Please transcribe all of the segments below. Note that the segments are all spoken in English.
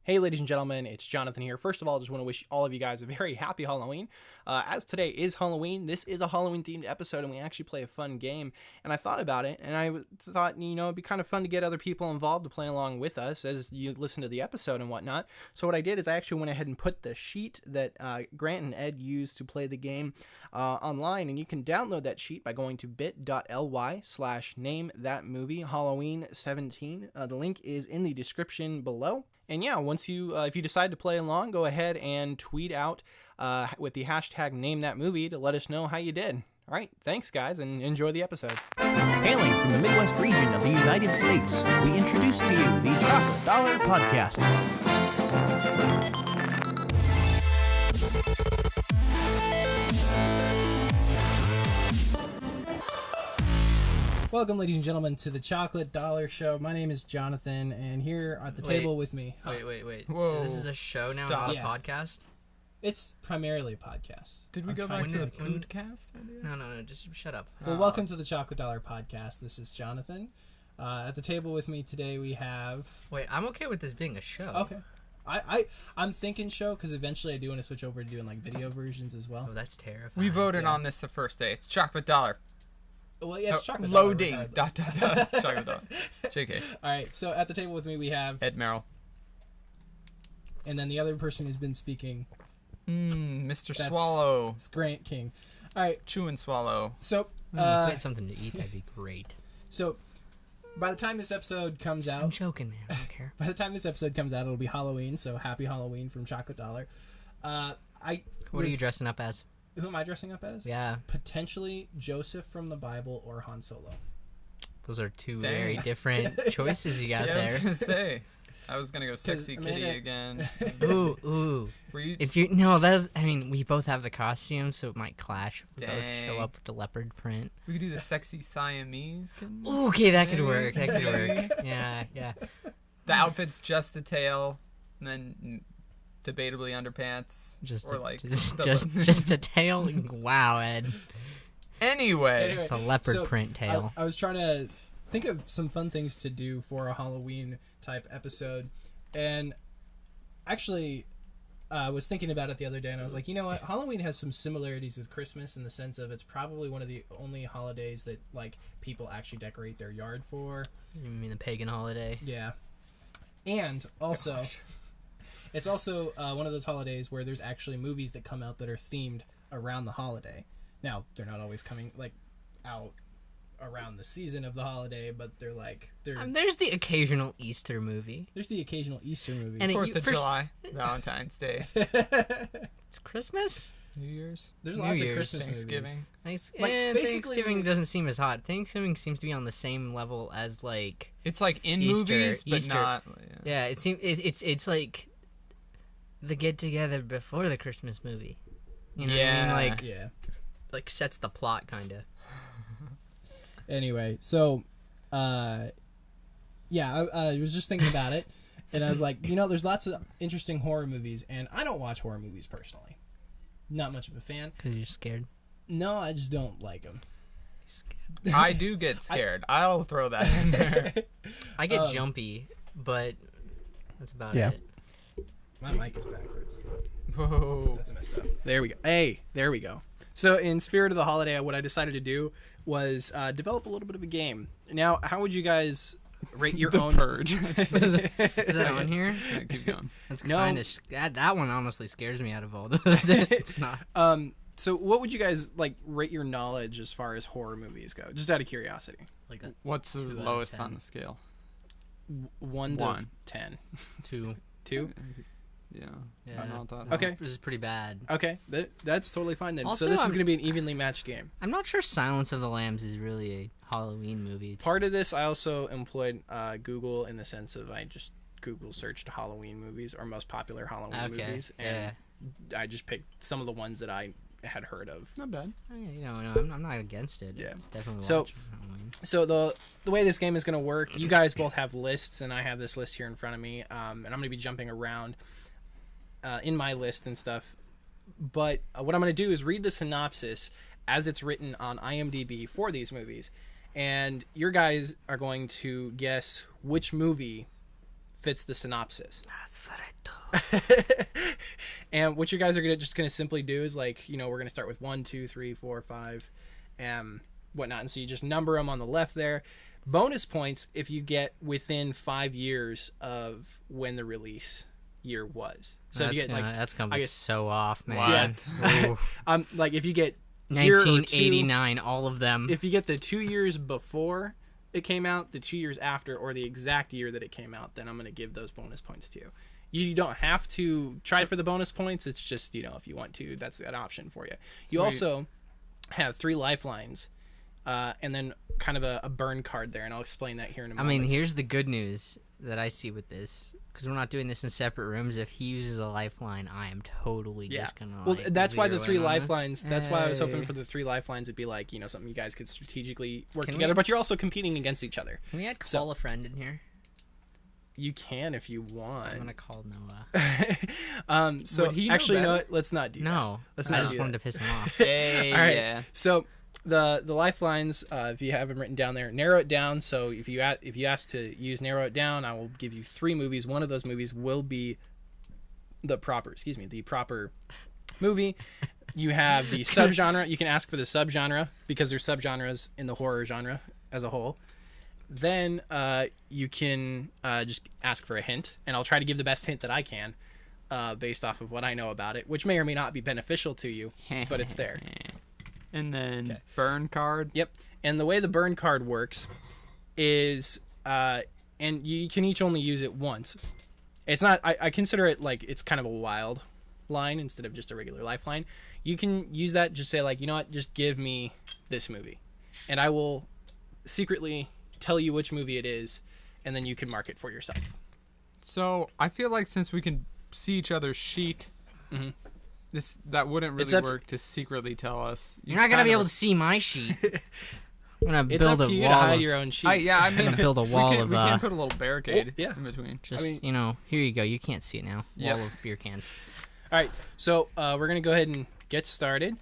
Hey, ladies and gentlemen, it's Jonathan here. First of all, I just want to wish all of you guys a very happy Halloween. As today is Halloween, this is a Halloween-themed episode, and we actually play a fun game. And I thought about it, and I thought, it'd be kind of fun to get other people involved to play along with us as you listen to the episode and whatnot. So what I did is I actually went ahead and put the sheet that Grant and Ed used to play the game online, and you can download that sheet by going to bit.ly/namethatmovie Halloween17. The link is in the description below. And yeah, once you, if you decide to play along, go ahead and tweet out with the hashtag #NameThatMovie to let us know how you did. All right, thanks guys, and enjoy the episode. Hailing from the Midwest region of the United States, we introduce to you the Chocolate Dollar Podcast. Welcome, ladies and gentlemen, to the Chocolate Dollar Show. My name is Jonathan, and here at the table with me... Wait. Whoa. This is a show now, Stop. not a Yeah. podcast? It's primarily a podcast. Did we I'm go trying back to the to- when- podcast idea? No, just shut up. Well, welcome to the Chocolate Dollar Podcast. This is Jonathan. At the table with me today, we have... Wait, I'm okay with this being a show. Okay. I'm thinking show, because eventually I do want to switch over to doing, video versions as well. Oh, that's terrifying. We voted Yeah. on this the first day. It's Chocolate Dollar. Well, yeah, it's Chocolate Dollar Loading. regardless. Chocolate Dollar. JK. All right, so at the table with me, we have... Ed Merrill. And then the other person who's been speaking, Mr. That's- Swallow. it's Grant King. All right, Chew and swallow. so... If we had something to eat, that'd be great. So, by the time this episode comes I'm out... joking, man. I don't care. By the time this episode comes out, it'll be Halloween, so happy Halloween from Chocolate Dollar. What are you dressing up as? Who am I dressing up as? Yeah, Potentially Joseph from the Bible or Han Solo. those are two Dang. very different choices you got Yeah, I was there. going to say. I was going to go sexy Amanda- kitty again. Ooh. Were you? If we both have the costume, so it might clash. If we both show Dang. up with the leopard print. We could do the sexy Siamese kitten. Ooh, okay, that could work. Yeah. The outfit's just a tail, and then debatably underpants. Just a tail. Wow, Ed. Anyway. It's a leopard So, print tail. I was trying to think of some fun things to do for a Halloween type episode, and actually I was thinking about it the other day, and I was like, you know what, Halloween has some similarities with Christmas in the sense of it's probably one of the only holidays that people actually decorate their yard for. You mean the pagan holiday? Yeah. And also it's also one of those holidays where there's actually movies that come out that are themed around the holiday. Now, they're not always coming out around the season of the holiday, but they're There's the occasional Easter movie. there's the occasional Easter movie. And 4th of July, Valentine's Day, It's Christmas? New Year's, there's New lots Year's, of Christmas Thanksgiving. movies. Basically, basically, Thanksgiving doesn't seem as hot. Thanksgiving seems to be on the same level as It's like in Easter- movies, but Easter. not. yeah. It seems it's like the get together before the Christmas movie. You know what I mean? Yeah. Like sets the plot kind of. Anyway, so I was just thinking about it, and I was like, there's lots of interesting horror movies, and I don't watch horror movies personally. Not much of a fan. Because you're scared. No, I just don't like them. I do get scared. I'll throw that in there. I get jumpy, but that's about Yeah. it. My mic is backwards. Whoa. That's messed up. There we go. Hey, there we go. So in spirit of the holiday, what I decided to do was develop a little bit of a game. Now, how would you guys rate your own Purge. Is that on here? Yeah, keep going. That's No. kind of that one honestly scares me out of all the. It's not. So what would you guys rate your knowledge as far as horror movies go? Just out of curiosity. Like a What's the 2 out of lowest 10. on the scale? 1 to One. 10. 2. 2? Yeah. Yeah. I know what that is. Okay. This is pretty bad. Okay, that's totally fine then. Also, so this is I'm- going to be an evenly matched game. I'm not sure Silence of the Lambs is really a Halloween movie. It's, Part of this, I also employed Google in the sense of I just Google searched Halloween movies or most popular Halloween movies, and I just picked some of the ones that I had heard of. Not bad. I'm not against it. Yeah. It's definitely So- watching Halloween. So the way this game is going to work, you guys both have lists, and I have this list here in front of me, and I'm going to be jumping around in my list and stuff. But what I'm going to do is read the synopsis as it's written on IMDb for these movies, and your guys are going to guess which movie fits the synopsis. That's And what you guys are just gonna simply do is like, we're gonna start with 1, 2, 3, 4, 5, whatnot, and so you just number them on the left there. Bonus points if you get within 5 years of when the release year was. So if you get that's gonna be so off, man. Yeah. Like if you get year or 1989, all of them. If you get the 2 years before it came out, the 2 years after, or the exact year that it came out, then I'm gonna give those bonus points to you. You don't have to try for the bonus points. It's just, if you want to, that's an option for you. You also have 3 lifelines, and then kind of a burn card there, and I'll explain that here in a moment. I mean, here's the good news that I see with this, because we're not doing this in separate rooms. If he uses a lifeline, I am totally just gonna. Well, that's why the 3 zero in on lifelines. this. That's why I was hoping for the 3 lifelines would be like, something you guys could strategically work together. But you're also competing against each other. Can we add call a friend in here? You can if you want. I'm gonna call Noah. So Would he know actually, better? let's not do that. No, Let's I not just do wanted that. to piss him off. All right. Yeah. So the lifelines, if you have them written down there, narrow it down. So if you ask to use narrow it down, I will give you 3 movies. One of those movies will be the proper movie. You have the subgenre. You can ask for the subgenre because there's subgenres in the horror genre as a whole. Then you can just ask for a hint, and I'll try to give the best hint that I can based off of what I know about it, which may or may not be beneficial to you, but it's there. And then burn card. Yep. And the way the burn card works is, and you can each only use it once. It's not, I consider it like it's kind of a wild line instead of just a regular lifeline. You can use that, just say like, you know what, just give me this movie. And I will secretly tell you which movie it is, and then you can mark it for yourself. So I feel like since we can see each other's sheet, that wouldn't really work to secretly tell us. You're not gonna be able to see my sheet. I'm gonna It's build up a to you wall. to hide your own sheet. I mean, I'm gonna build a wall we of. can put a little barricade yeah. in between. Just I mean- here you go. You can't see it now. Yep. Wall of beer cans. All right, so we're gonna go ahead and get started.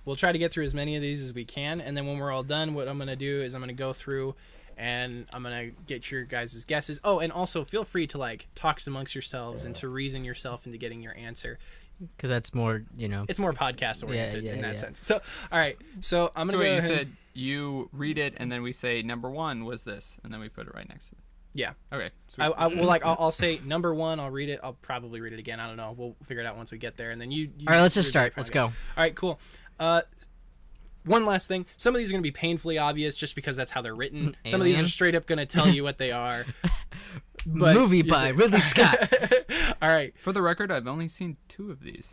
We'll try to get through as many of these as we can, and then when we're all done, what I'm gonna do is I'm gonna go through and I'm gonna get your guys' guesses. Oh, and also feel free to like talk amongst yourselves and to reason yourself into getting your answer. Because that's more, It's more podcast oriented yeah, in that yeah. sense. So, all right, so I'm gonna So go you ahead. said you read it, and then we say number 1 was this, and then we put it right next to it. Yeah. Okay. Sweet. I'll say number 1. I'll read it. I'll probably read it again. I don't know. We'll figure it out once we get there, and then you All right, let's just you're very start. fine Let's again. go. All right, cool. One last thing. Some of these are going to be painfully obvious just because that's how they're written. Some of these are Alien? straight up going to tell you what they are. But Movie you by say- Ridley Scott. All right. For the record, I've only seen 2 of these.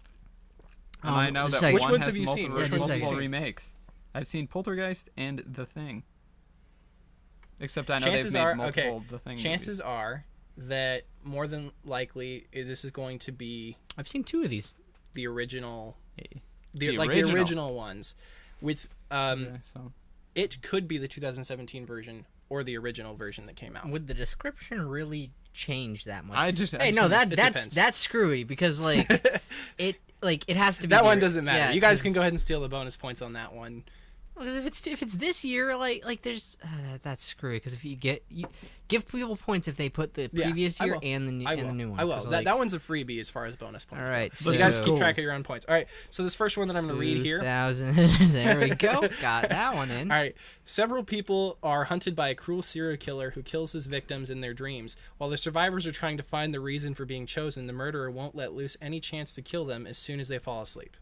And I know just a that second. Which one ones has have you seen? multiple, Which ones have you multiple seen? remakes. I've seen Poltergeist and The Thing. Except I know Chances they've made are, multiple okay, The Thing chances are that more than likely this is going to be I've seen 2 of these. the original, movies. the original. original ones. With Yeah, so. it could be the 2017 version or the original version that came out. Would the description really change that much? I just Hey, no, it that's depends. screwy because it has to be That one the- doesn't matter. yeah, You guys 'cause- can go ahead and steal the bonus points on that one. Because if it's this year, there's that's screwy. Because if you give people points if they put the Yeah, previous I year will. and the I and will. the new one. I will. 'Cause, That one's a freebie as far as bonus points. All right, go. so You guys Cool. keep track of your own points. All right. So this first one that I'm going to read here. 2000. There we go. Got that one in. All right. Several people are hunted by a cruel serial killer who kills his victims in their dreams. While the survivors are trying to find the reason for being chosen, the murderer won't let loose any chance to kill them as soon as they fall asleep.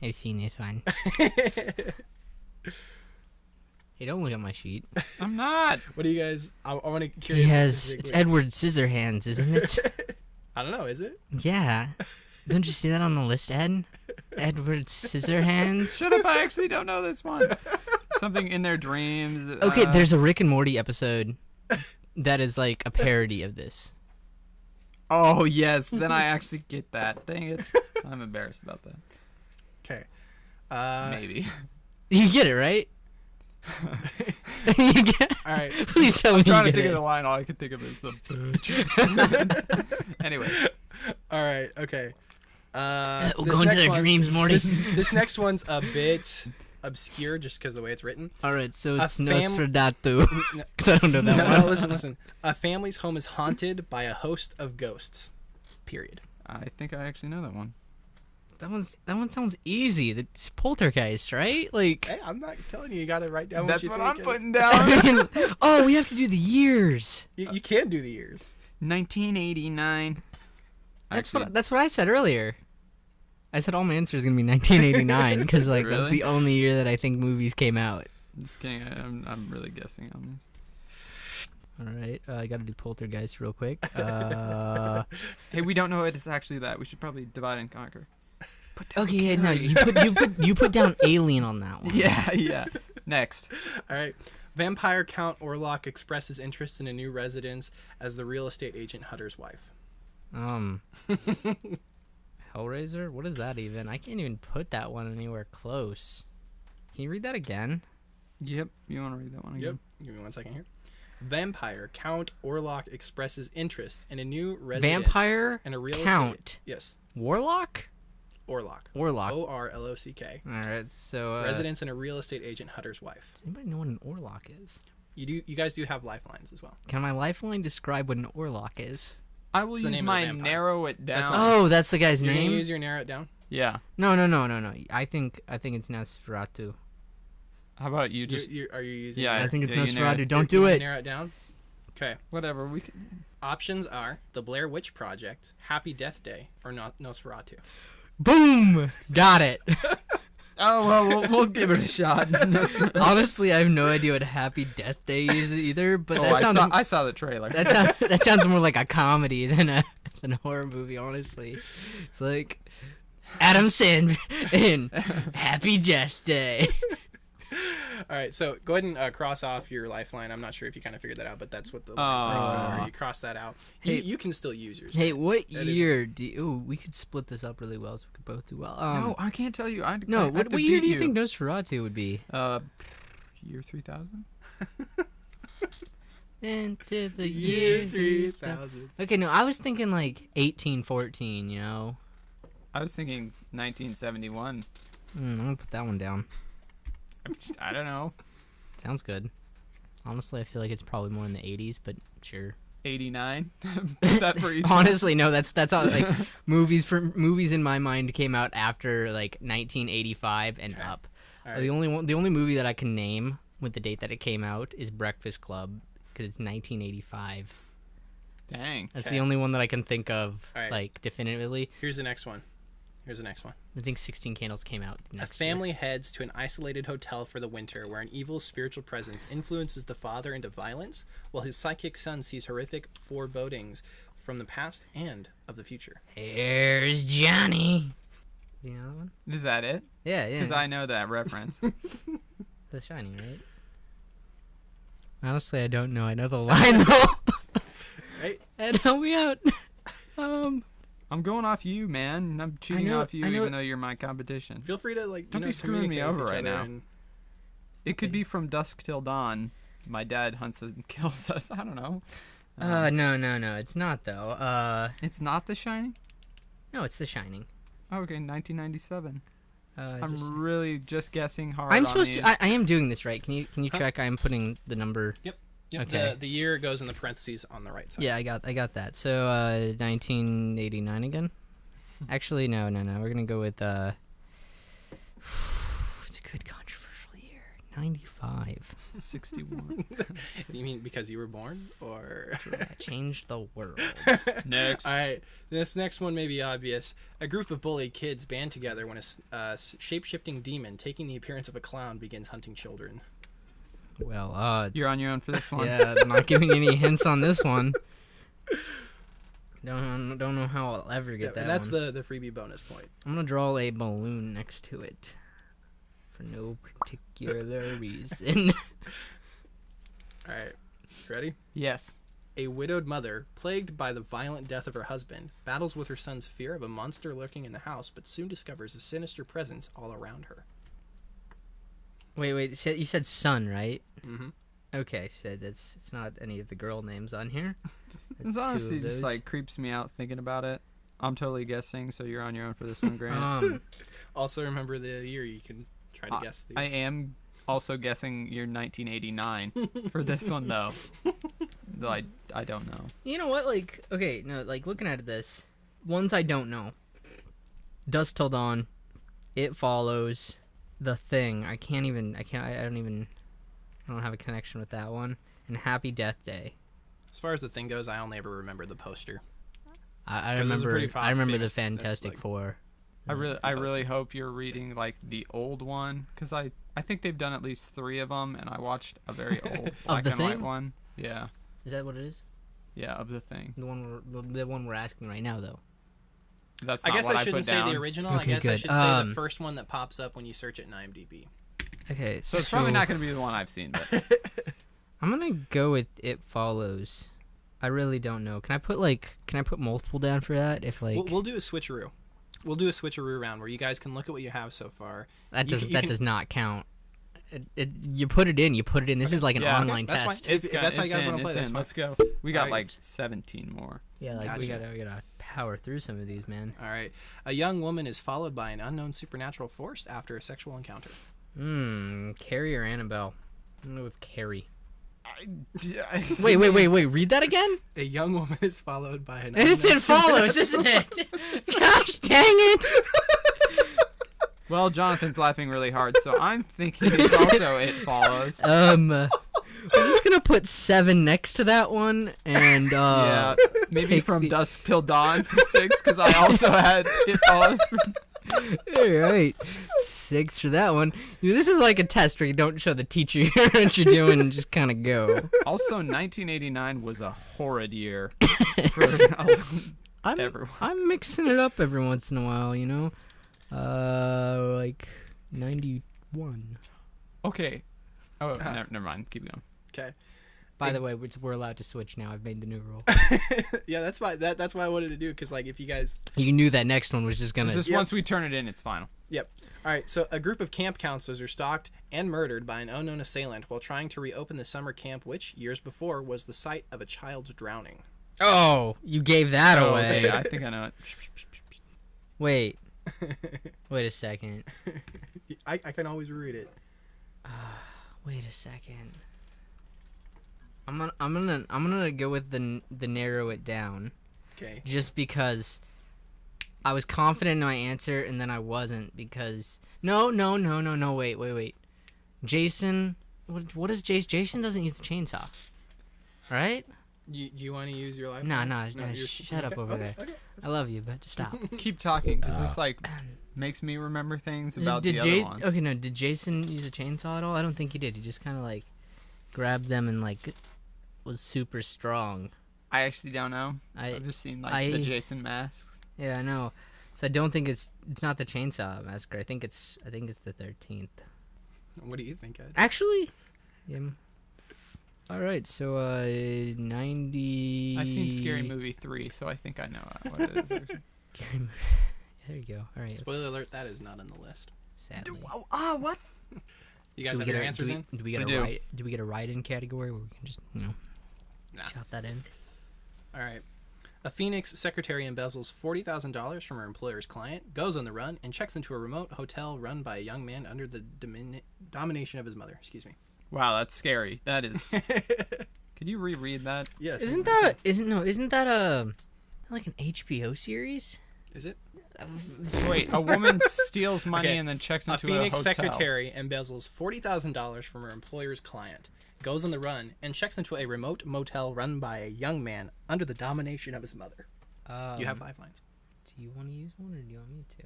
I've seen this one. Hey, don't look at my sheet. I'm not. What do you guys? I want to He curious. has. It's Edward Scissorhands, isn't it? I don't know. Is it? Yeah. Don't you see that on the list, Ed? Edward Scissorhands. Shut up, I actually don't know this one. Something in their dreams. Okay, there's a Rick and Morty episode that is like a parody of this. Oh, yes. Then I actually get that. Dang it. I'm embarrassed about that. Okay. Maybe. You get it, right? You get... All right. Please tell me I'm trying you to get think it. of the line. All I can think of is the bitch. Anyway. All right. Okay. We'll This go into next their one- dreams, Morty. This next one's a bit obscure just because of the way it's written. All right, so it's fam- Nosferatu. Because I don't know that one. No, listen. A family's home is haunted by a host of ghosts. Period. I think I actually know that one. That one sounds easy. It's Poltergeist, right? Like, Hey, I'm not telling you. You got to write down That's what what you I'm think. putting down. oh, we have to do the years. You can do the years. 1989. That's what I said earlier. I said all my answers gonna be 1989 because like that's Really? the only year that I think movies came out. Just kidding. I'm really guessing on this. All right, I got to do Poltergeist real quick. Hey, we don't know it's actually that. We should probably divide and conquer. Okay, yeah, no, you put down Alien on that one. Yeah. Next. All right. Vampire Count Orlok expresses interest in a new residence as the real estate agent Hutter's wife. Hellraiser? What is that even? I can't even put that one anywhere close. Can you read that again? Yep. You want to read that one again? Yep. Give me 1 second here. Vampire Count Orlok expresses interest in a new residence. Vampire and a real Count. estate. Yes. Warlock? Orlok. Orlok. Orlock. All right, so Residence and a real estate agent Hutter's wife. does anybody know what an Orlok is? You guys do have lifelines as well. Can my lifeline describe what an Orlok is? I will the use name of the my vampire. narrow it down. Oh, that's the guy's You're gonna name. use your narrow it down. Yeah. No. I think it's Nosferatu. How about you just Are you using? Yeah, I think it's you narrow Nosferatu. it. Don't you do wanna it. Narrow it down. Okay. whatever we can. Options are The Blair Witch Project, Happy Death Day, or Nosferatu. Boom! Got it. Oh well, we'll give it a shot. Honestly, I have no idea what Happy Death Day is either, but Oh, that sounds I saw the trailer. that sounds more like a comedy than a horror movie. Honestly, it's like Adam Sandler in Happy Death Day. All right, so go ahead and cross off your lifeline. I'm not sure if you kind of figured that out, but that's what the line's like. So you cross that out. Hey- You can still use yours. Hey, what That is- year do you... Ooh, we could split this up really well so we could both do well. No, I can't tell you. I No, have what to year beat do you think Nosferatu would be? Year 3000. Into the year 3000. Okay, no, I was thinking like 1814, you know? I was thinking 1971. I'm gonna put that one down. I don't know. Sounds good. Honestly, I feel like it's probably more in the 80s, but sure. 89. Is that for each? Honestly, no, that's all. Like movies in my mind came out after like 1985 and up. All right. The only movie that I can name with the date that it came out is Breakfast Club because it's 1985. Dang. That's Okay. the only one that I can think of All right. like definitively. Here's the next one. I think 16 Candles came out A next family heads to an isolated hotel for the winter where an evil spiritual presence influences the father into violence, while his psychic son sees horrific forebodings from the past and of the future. year. Here's Johnny. Do you know that one? Is that it? Yeah. Because I know that reference. The Shining, right? Honestly, I don't know. I know the line though. Right? And help me out. I'm going off you, man. I'm cheating know- off you, I know- even though you're my competition. Feel free to like. Don't be screwing me communicate with over each right other now. and- It could be From Dusk Till Dawn. My dad hunts us and kills us. I don't know. No. It's not though. It's not The Shining? No, it's The Shining. Oh, okay, 1997. I'm Just- really just guessing hard. I'm on supposed these. to. I am doing this right. Can you check? I'm putting the number. Yep. Okay. The year goes in the parentheses on the right side. Yeah, I got that. So 1989 again. Actually, no. We're gonna go with it's a good controversial year. 95. 61. You mean because you were born, or? That changed the world. Next. All right, this next one may be obvious. A group of bullied kids band together when a shape-shifting demon, taking the appearance of a clown, begins hunting children. Well, You're on your own for this one. Yeah, I'm not giving any hints on this one. Don't know how I'll ever get that. That's one. the freebie bonus point. I'm gonna draw a balloon next to it for no particular reason. All right, ready? Yes. A widowed mother, plagued by the violent death of her husband, battles with her son's fear of a monster lurking in the house, but soon discovers a sinister presence all around her. Wait. You said son, right? Mm-hmm. Okay, so it's not any of the girl names on here. It's Two honestly of just those. like creeps me out thinking about it. I'm totally guessing, so you're on your own for this one, Grant. Also, remember the year. You can try to guess. I am also guessing you're 1989 for this one, though. Though I don't know. You know what? Like, okay, no, like looking at this, ones I don't know. Dusk Till Dawn, It Follows, The Thing. I don't have a connection with that one. And Happy Death Day. As far as The Thing goes, I only ever remember the poster. I 'Cause it's a pretty remember. I remember the famous- that's Fantastic like- Four. I really hope you're reading like the old one, because I think they've done at least 3 of them, and I watched a very old black The and white Thing? one. Yeah, Is that what it is? yeah, of The Thing. The one we're asking right now, though. That's I not guess what I I shouldn't put say down. the original. I Okay, guess I good. should say the first one that pops up when you search it in IMDb. Okay, So it's probably not going to be the one I've seen, but I'm gonna go with It Follows. I really don't know. Can I put multiple down for that? If like We'll do a switcheroo. We'll do a switcheroo round where you guys can look at what you have so far. that you does not count. You put it in. This is like an Yeah. online That's fine. test. If that's how you guys want to play, that's fine. Let's go. We got Alright. like 17 more. Yeah, like we Gotcha. gotta power through some of these, man. All right. A young woman is followed by an unknown supernatural force after a sexual encounter. Carrie or Annabelle? I'm gonna go with Carrie. Yeah. Wait. Read that again. A young woman is followed by an It's unknown It Follows, isn't it? Gosh dang it! Well, Jonathan's laughing really hard, so I'm thinking it's also It Follows. I'm just gonna put 7 next to that one, and Yeah, maybe take from the- Dusk Till Dawn for 6, because I also had It Follows. All right, 6 for that one. This is like a test where you don't show the teacher what you're doing and just kind of go. Also, 1989 was a horrid year for everyone. I'm mixing it up every once in a while, you know. Like 91. Okay. Oh, never mind. Keep going. Okay. By the way, we're allowed to switch now. I've made the new rule. Yeah, that's why. That's why I wanted to do, because like if you guys. You knew that next one was just gonna. It's just Yep. once we turn it in, it's final. Yep. All right. So a group of camp counselors are stalked and murdered by an unknown assailant while trying to reopen the summer camp, which years before was the site of a child's drowning. Oh, you gave that Oh, away. okay, I think I know it. Wait a second. I can always read it. Wait a second. I'm gonna go with the narrow it down, Okay. just because I was confident in my answer and then I wasn't, because no wait. Jason, what is Jason? Jason doesn't use the chainsaw, right? You want to use your life? No, you're- shut up over there. Okay. I love you, but stop. Keep talking, because this like makes me remember things about the other one. Okay, no, did Jason use a chainsaw at all? I don't think he did. He just kind of like grabbed them and like was super strong. I actually don't know. I- I've just seen like the I- Jason masks. Yeah, I know. So I don't think it's not the Chainsaw Massacre. I think it's the 13th. What do you think, Ed? Actually, yeah. All right, so 90. I've seen Scary Movie 3, so I think I know what it is. Actually. Scary Movie. There you go. All right. Spoiler alert: that is not on the list. Sadly. What? You guys have your answers in? Do we get We a do. write? Do we get a write-in category where we can just Nah. shout that in? All right. A Phoenix secretary embezzles $40,000 from her employer's client, goes on the run, and checks into a remote hotel run by a young man under the domination of his mother. Excuse me. Wow, that's scary. That is. Could you reread that? Yes. Isn't that a like an HBO series? Is it? Wait, a woman steals money Okay. and then checks A into Phoenix hotel. secretary embezzles $40,000 from her employer's client, goes on the run, and checks into a remote motel run by a young man under the domination of his mother. You have 5 lines. Do you want to use one or do you want me to?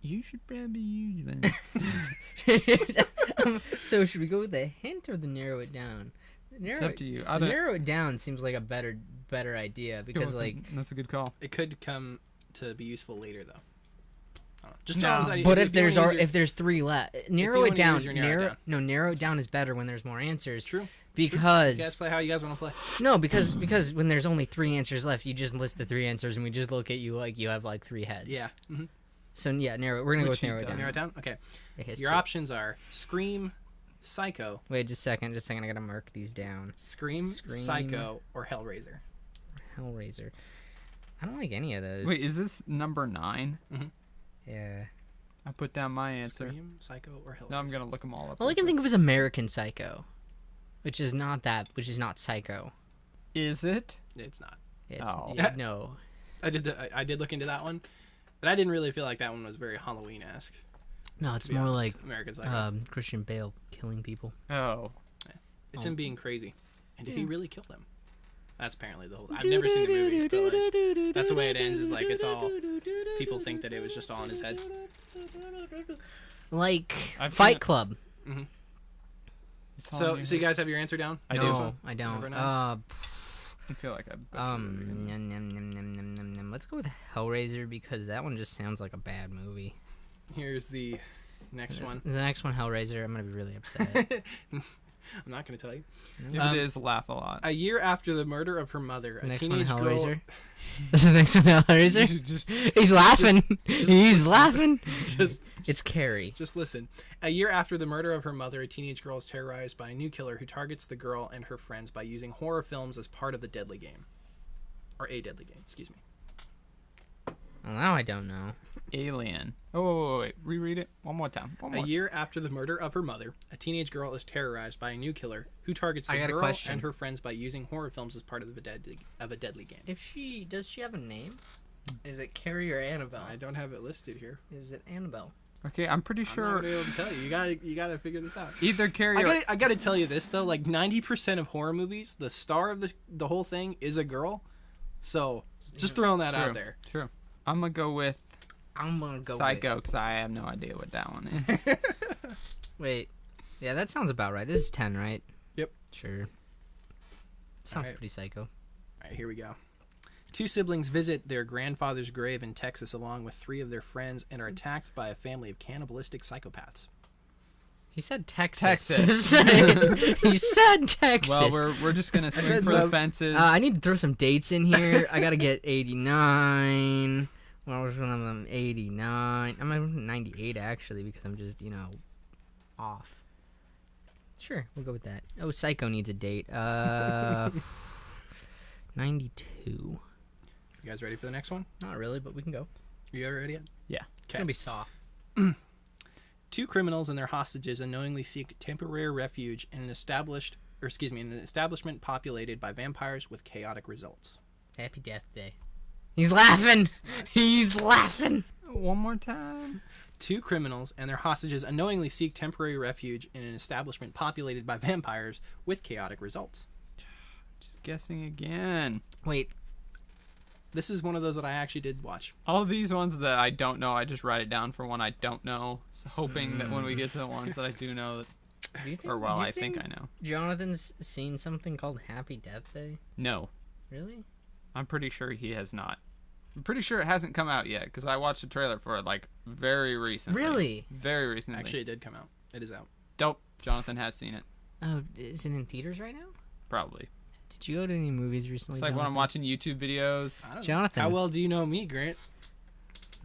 You should probably use one. So should we go with the hint or the narrow it down? It's up to you. I The don't. narrow it down seems like a better idea because like. That's a good call. It could come to be useful later, though. I don't know. Just No. throwing this idea- But if you wanna use your- if there's 3 left, narrow wanna it down. use your narrow it down. Narrow it down is better when there's more answers. True. Because You guys play how you guys want to play. no, because when there's only 3 answers left, you just list the 3 answers and we just look at you like you have like 3 heads. Yeah. Mm-hmm. So yeah, narrow. We're gonna go Which with narrow he it down. does. Narrow it down? Okay. Okay, it's Your 2. options are Scream, Psycho, Wait, just a second. I gotta mark these down. Scream, Scream. Psycho, or Hellraiser. Hellraiser. I don't like any of those. Wait, is this number 9? Yeah. I put down my answer. Scream, Psycho, or Hellraiser? Now I'm gonna look them all up. All I can think of is American Psycho, which is not Psycho. Is it? It's not. It's, Oh. No. I did look into that one, but I didn't really feel like that one was very Halloween-esque. No, it's to be more honest. like American Psycho. Christian Bale killing people. Oh. It's him being crazy. And did he really kill them? That's apparently the whole... I've never seen the movie, but like, that's the way it ends, is like it's all... People think that it was just all in his head. Like I've seen Fight it. Club. It's all So in your you head. guys have your answer down? I no, do. I don't. Never know. I feel like I bet you Let's go with Hellraiser because that one just sounds like a bad movie. Here's the next one. The next one, Hellraiser, I'm gonna be really upset. I'm not going to tell you. If it is, laugh a lot. A year after the murder of her mother, The a next one, teenage girl... Hellraiser. This is the next one, Hellraiser. You should just He's laughing. He's laughing. Just, It's Carrie. just listen. A year after the murder of her mother, a teenage girl is terrorized by a new killer who targets the girl and her friends by using horror films as part of the deadly game. Or a deadly game, excuse me. Well, now I don't know. Alien. Oh, wait. Reread it one more time. One A more. year after the murder of her mother, a teenage girl is terrorized by a new killer who targets I the got a girl question. and her friends by using horror films as part of a deadly game. Does she have a name? Is it Carrie or Annabelle? I don't have it listed here. Is it Annabelle? Okay, I'm pretty I'm not sure gonna be able to tell you. You gotta figure this out. either Carrie or I gotta tell you this though. Like 90% of horror movies, the star of the whole thing is a girl. So just throwing that out there. True. I'm gonna go with I'm gonna go Psycho because I have no idea what that one is. Wait. Yeah, that sounds about right. This is 10, right? Yep. Sure. Sounds Alright. pretty psycho. All right, here we go. Two siblings visit their grandfather's grave in Texas along with 3 of their friends and are attacked by a family of cannibalistic psychopaths. He said Texas. Texas. He said Texas. Well, we're just gonna swing said for the so. fences. I need to throw some dates in here. I gotta get 89. Well, which one of them? 89. I'm at 98 actually because I'm just, off. Sure, we'll go with that. Oh, Psycho needs a date. 92. You guys ready for the next one? Not really, but we can go. You guys ready yet? Yeah. It's gonna be Saw. 2 criminals and their hostages unknowingly seek temporary refuge in an establishment populated by vampires with chaotic results. Happy Death Day. He's laughing. He's laughing. One more time. 2 criminals and their hostages unknowingly seek temporary refuge in an establishment populated by vampires with chaotic results. Just guessing again. Wait, This is one of those that I actually did watch. All of these ones that I don't know, I just write it down for one I don't know, so hoping that when we get to the ones that I do know, that, do you think? or well, do you I think I know. Jonathan's seen something called Happy Death Day. No, Really? I'm pretty sure he has not. I'm pretty sure it hasn't come out yet because I watched the trailer for it like very recently. Really? Very recently. Actually, it did come out. It is out. dope. Jonathan has seen it. Oh, is it in theaters right now? Probably. Did you go to any movies recently? It's like when I'm Jonathan? watching YouTube videos. I don't know. Jonathan. How well do you know me, Grant?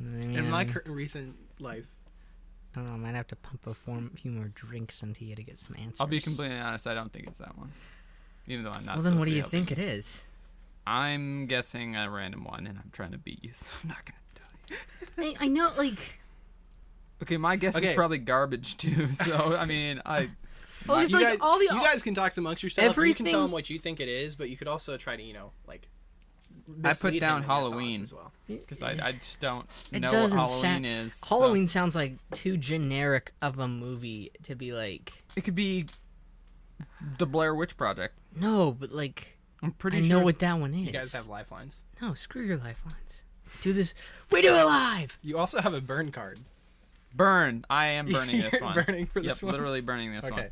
I mean, In my recent life. I don't know. I might have to pump a few more drinks into you to get some answers. I'll be completely honest. I don't think it's that one. Even though I'm not. Well, then what supposed do to you helping think it is? I'm guessing a random one, and I'm trying to beat you, so I'm not gonna tell you. I know, like. Okay, my guess Okay. is probably garbage too. So I mean, Oh, it's you like guys, all the. you guys can talk amongst yourselves. Or you can tell Everything- them what you think it is, but you could also try to, like. I put mislead down him in your thoughts Halloween. as well. because I just don't It know what doesn't Halloween is. so- Halloween sounds like too generic of a movie to be like. It could be the Blair Witch Project. No, but like. I'm pretty I sure. know what that one is. You guys have lifelines. No, screw your lifelines. Do this. We do it live. You also have a burn card. Burn. I am burning this You're one. burning for this yep, one? literally burning this Okay. one.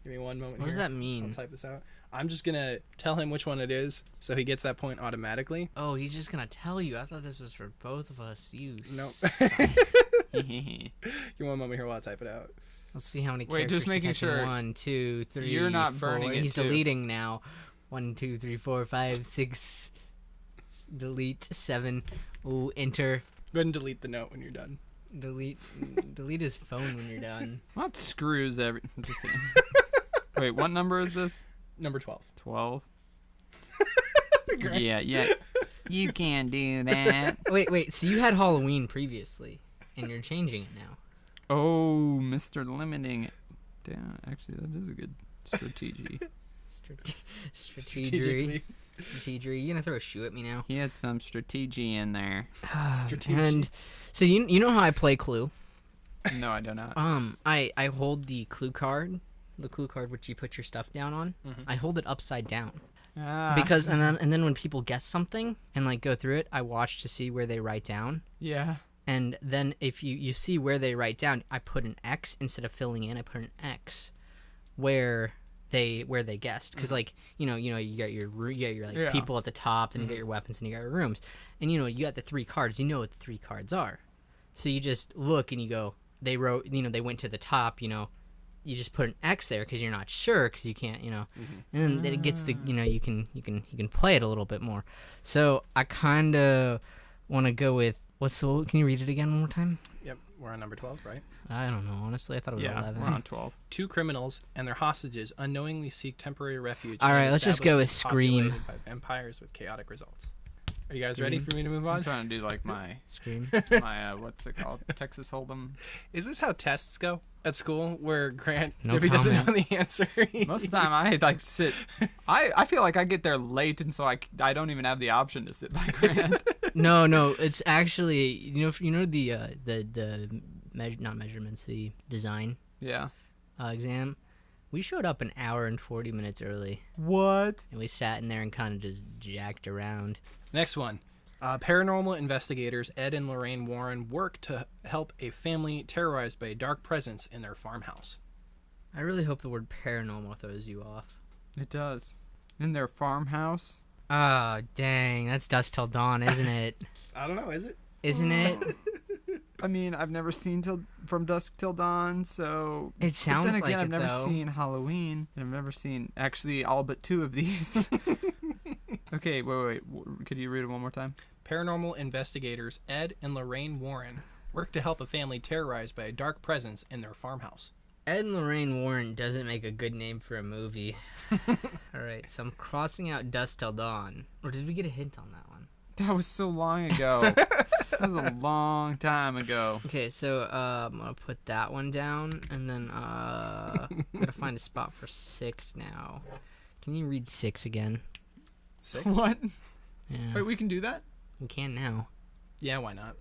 Give me one moment What does here. that mean? I'll type this out. I'm just going to tell him which one it is, so he gets that point automatically. Oh, he's just gonna tell you. I thought this was for both of us. You. Nope. suck. Give me one moment here while I type it out. Let's see how many Wait, characters just making he typed in. sure 1, 2, 3. you're not 4. burning it, He's too. deleting now. 1, 2, 3, 4, 5, 6. Delete 7. Ooh, enter. Go ahead and delete the note when you're done. Delete. Delete his phone when you're done. Not screws every. I'm just kidding. Wait, what number is this? Number 12. 12. Yeah. You can't do that. Wait. So you had Halloween previously, and you're changing it now. Oh, Mr. Limiting. Damn, actually, that is a good strategy. Strategery. Strategery. You gonna throw a shoe at me now? He had some strategy in there. And so you know how I play Clue? No, I do not. I hold the Clue card which you put your stuff down on. I hold it upside down. Because and then when people guess something and like go through it, I watch to see where they write down. Yeah. And then if you see where they write down, I put an X instead of filling in. I put an X where they guessed, because like you got your people at the top, then you got your weapons, and you got your rooms, and you got the 3 cards. You know what the 3 cards are, so you just look and you go. They wrote, they went to the top. You just put an X there because you're not sure, because you can't, and then it gets the, you can play it a little bit more. So I kind of want to go with can you read it again one more time? Yep, we're on number 12, right? I don't know, honestly. I thought it was 11. We're on 12. 2 criminals and their hostages unknowingly seek temporary refuge. All in right, an let's just go with establishment Scream. populated by vampires with chaotic results. Are you guys ready for me to move I'm on? trying to do like my Scream. what's it called? Texas Hold'em. Is this how tests go at school, where Grant, No if he doesn't know comment. the answer, Most of the time I like sit. I feel like I get there late, and so I don't even have the option to sit by Grant. No, it's actually not measurements, the design Yeah. exam. We showed up an hour and 40 minutes early, What? and we sat in there and kind of just jacked around. Next one. Paranormal investigators Ed and Lorraine Warren work to help a family terrorized by a dark presence in their farmhouse. I really hope the word paranormal throws you off. It does. In their farmhouse. Oh, dang, that's Dusk Till Dawn, isn't it? I don't know, is it? Isn't it? I mean, I've never seen From Dusk Till Dawn, so. It sounds but then again, like I've it, never though. seen Halloween, and I've never seen actually all but 2 of these. Okay, wait. Could you read it one more time? Paranormal investigators Ed and Lorraine Warren work to help a family terrorized by a dark presence in their farmhouse. Ed and Lorraine Warren doesn't make a good name for a movie. All right, so I'm crossing out Dusk Till Dawn. Or did we get a hint on that one? That was so long ago. That was a long time ago. Okay, so I'm gonna put that one down, and then gotta find a spot for 6 now. Can you read 6 again? 6? What? Yeah, Wait, we can do that? we can now. Yeah, why not?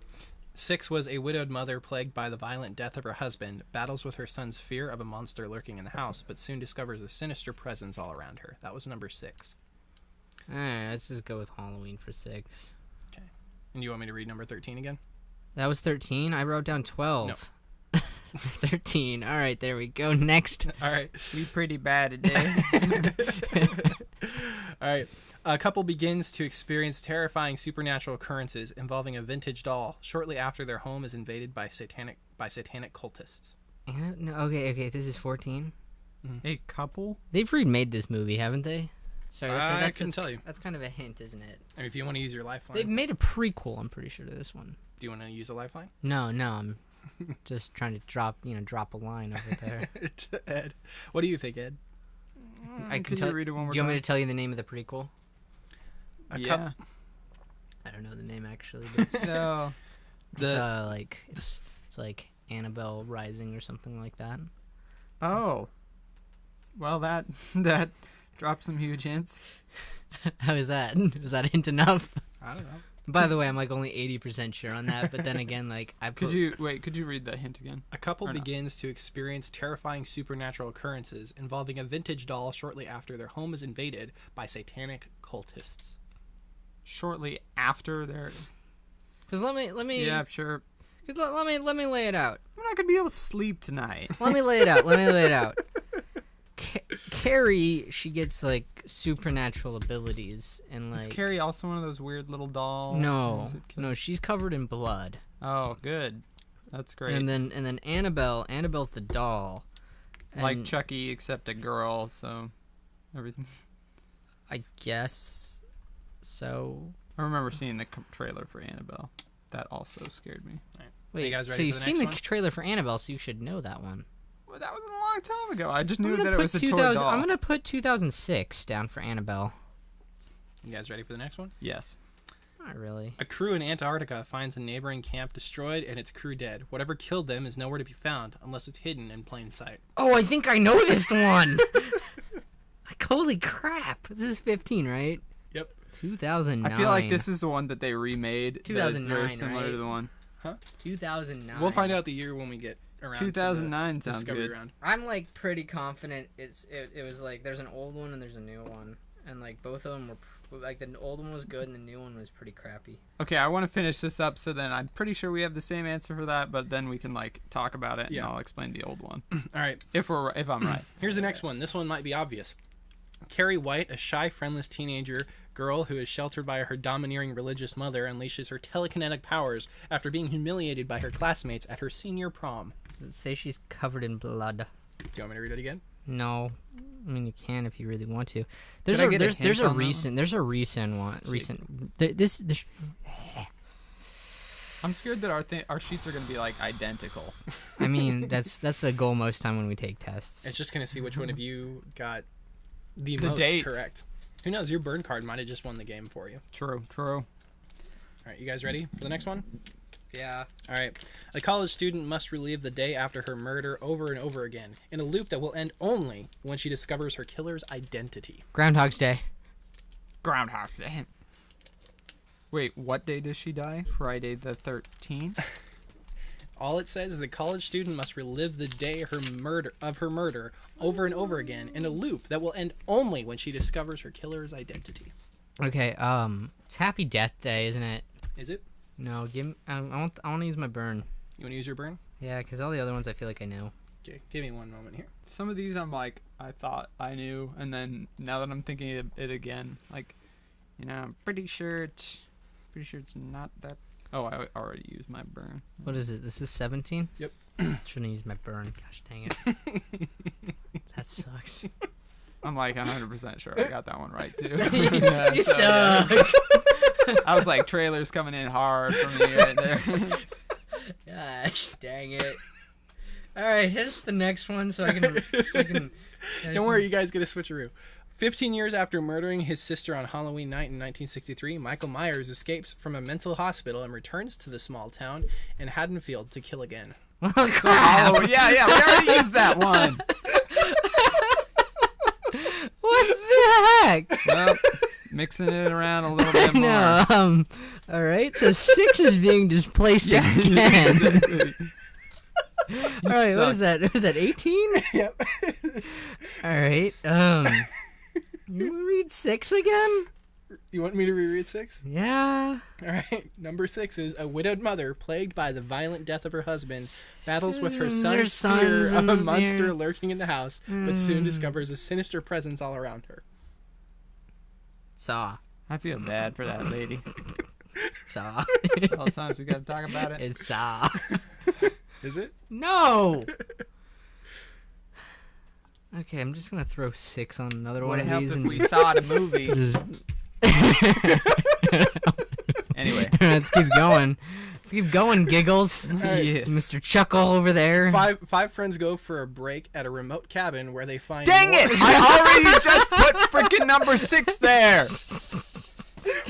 6 was a widowed mother plagued by the violent death of her husband, battles with her son's fear of a monster lurking in the house, but soon discovers a sinister presence all around her. That was number 6. All right, let's just go with Halloween for 6. Okay. And you want me to read number 13 again? That was 13. I wrote down 12. No. 13. All right, there we go. Next. All right. We pretty bad at this. All right. A couple begins to experience terrifying supernatural occurrences involving a vintage doll shortly after their home is invaded by satanic cultists. No, okay, this is 14. A couple? They've remade this movie, haven't they? Sorry, I couldn't tell you. That's kind of a hint, isn't it? I mean, if you want to use your lifeline, They've made a prequel, I'm pretty sure, to this one. do you want to use a lifeline? No, I'm just trying to drop a line over there. To Ed. What do you think, Ed? I Could you read it one more Do you want me time? to tell you the name of the prequel? Yeah. I don't know the name actually, but it's, No. it's like Annabelle Rising or something like that. Oh. Well, that dropped some huge hints. How is that? Was that a hint enough? I don't know. By the way, I'm like only 80% sure on that, but then again, like Could you read that hint again? A couple Or not. begins to experience terrifying supernatural occurrences involving a vintage doll shortly after their home is invaded by satanic cultists. Shortly after their. Because let me Yeah, sure. Cause let me lay it out. I'm not gonna be able to sleep tonight. Let me lay it out. Carrie, she gets like supernatural abilities and Is like Carrie also one of those weird little dolls? no, she's covered in blood. Oh, good. That's great. And then Annabelle's the doll. Like And Chucky, except a girl. So everything. I guess so. I remember seeing the trailer for Annabelle. That also scared me. Wait, you guys so ready you've for the seen next the one? trailer for Annabelle, so you should know that one. Well, that was a long time ago. I just I'm knew gonna that it put was a toy 2000 doll. I'm gonna put 2006 down for Annabelle. You guys ready for the next one? Yes. Not really. A crew in Antarctica finds a neighboring camp destroyed and its crew dead. Whatever killed them is nowhere to be found unless it's hidden in plain sight. Oh, I think I know this one. Like, holy crap. This is 15, right? Yep. 2009. I feel like this is the one that they remade. 2009, That is very similar right? to the one. 2009. We'll find out the year when we get around 2009 to the sounds Discovery good. round. I'm like pretty confident it was like there's an old one and there's a new one, and like both of them were like the old one was good and the new one was pretty crappy. Okay, I want to finish this up, so then I'm pretty sure we have the same answer for that, but then we can like talk about it, and Yeah. I'll explain the old one All right. if I'm right. Here's the next one. This one might be obvious. Carrie White, a shy, friendless teenager girl who is sheltered by her domineering religious mother, unleashes her telekinetic powers after being humiliated by her classmates at her senior prom. Does it say she's covered in blood? Do you want me to read it again? No. I mean, you can if you really want to. There's Could I a get a there's hint on that one? recent one. This I'm scared that our sheets are going to be like identical. I mean, that's the goal most time when we take tests. It's just going to see which one of you got the The most dates. correct. Who knows? Your burn card might have just won the game for you. True. All right, you guys ready for the next one? Yeah. All right. A college student must relive the day after her murder over and over again in a loop that will end only when she discovers her killer's identity. Groundhog's Day. Groundhog's Day. Wait, what day does she die? Friday the 13th? All it says is a college student must relive the day of her murder over and over again in a loop that will end only when she discovers her killer's identity. Okay. It's Happy Death Day, isn't it? Is it? No. Give me. I want to use my burn. You want to use your burn? Yeah, because all the other ones I feel like I know. Okay, give me one moment here. Some of these I'm like, I thought I knew, and then now that I'm thinking of it again, like, I'm pretty sure it's not that. Oh, I already used my burn. What is it? This is 17? Yep. Shouldn't use my burn. Gosh dang it. That sucks. I'm like 100% sure I got that one right too. You suck. I was like, trailers coming in hard for me right there. Gosh dang it. All right, here's the next one so I can Don't worry, you guys get a switcheroo. 15 years after murdering his sister on Halloween night in 1963, Michael Myers escapes from a mental hospital and returns to the small town in Haddonfield to kill again. Oh, Oh, yeah, we already used that one. what the heck? Well, mixing it around a little bit more. No, all right, so 6 is being displaced again. All right, what is that? Was that 18? Yep. All right. You read 6 again? You want me to reread 6? Yeah. All right. Number 6 is a widowed mother plagued by the violent death of her husband battles with her Their son's fear sons of a and monster fear. lurking in the house, but soon discovers a sinister presence all around her. Saw. I feel bad for that lady. Saw. All the times we got to talk about it. It's Saw. Is it? No. Okay, I'm just gonna throw 6 on another one Would it of help these if and we saw the movie? just... Anyway. Let's keep going. Let's keep going, Giggles. Yeah. Mr. Chuckle over there. Five friends go for a break at a remote cabin where they find Dang more- it! I already just put freaking number 6 there.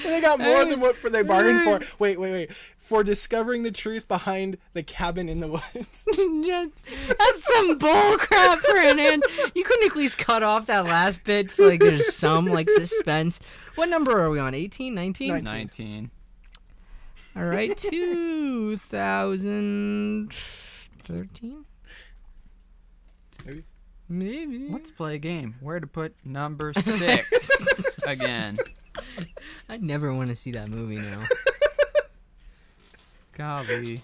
They got more than what they bargained for. Wait. For discovering the truth behind the cabin in the woods. That's some bull crap for an end. You couldn't at least cut off that last bit so, like, there's some, like, suspense. What number are we on? 18? 19? 19. All right, 2013? Maybe. Let's play a game. Where to put number 6 again? I never want to see that movie now. Golly.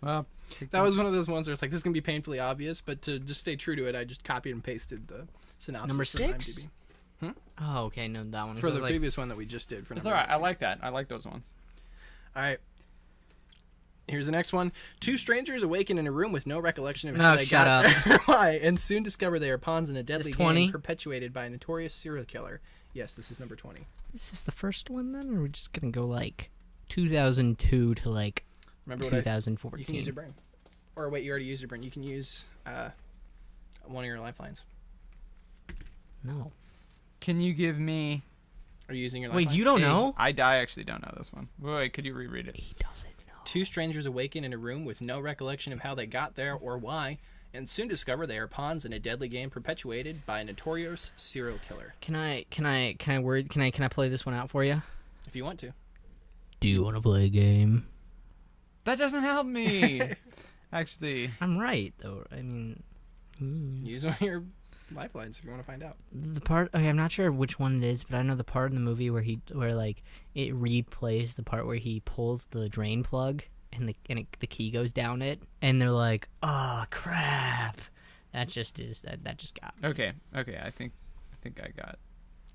Well, That was one of those ones where it's like, this is going to be painfully obvious, but to just stay true to it, I just copied and pasted the synopsis. Number from 6? IMDb. Oh, okay, no, that one. For the like, previous one that we just did. For it's number alright. I 8. like that. I like those ones. All right. Here's the next one. 2 strangers awaken in a room with no recollection of No, how they shut got up. there or why, and soon discover they are pawns in a deadly Is 20? game perpetuated by a notorious serial killer. Yes, this is number 20. This is the first one then, or are we just gonna go like 2002 to like Remember what 2014? you can use your brain. Or wait, you already used your brain. You can use one of your lifelines. No. Can you give me Are you using your Wait, lifeline? you don't Hey, know? I actually don't know this one. Wait, could you reread it? He doesn't know. Two strangers awaken in a room with no recollection of how they got there or why, and soon discover they are pawns in a deadly game perpetuated by a notorious serial killer. Can I play this one out for you? If you want to. Do you want to play a game? That doesn't help me. Actually, I'm right though. I mean, Use one of your lifelines if you want to find out. the part. Okay, I'm not sure which one it is, but I know the part in the movie where like it replays the part where he pulls the drain plug and the key goes down it, and they're like, "Oh crap!" That just got me. okay. I think I got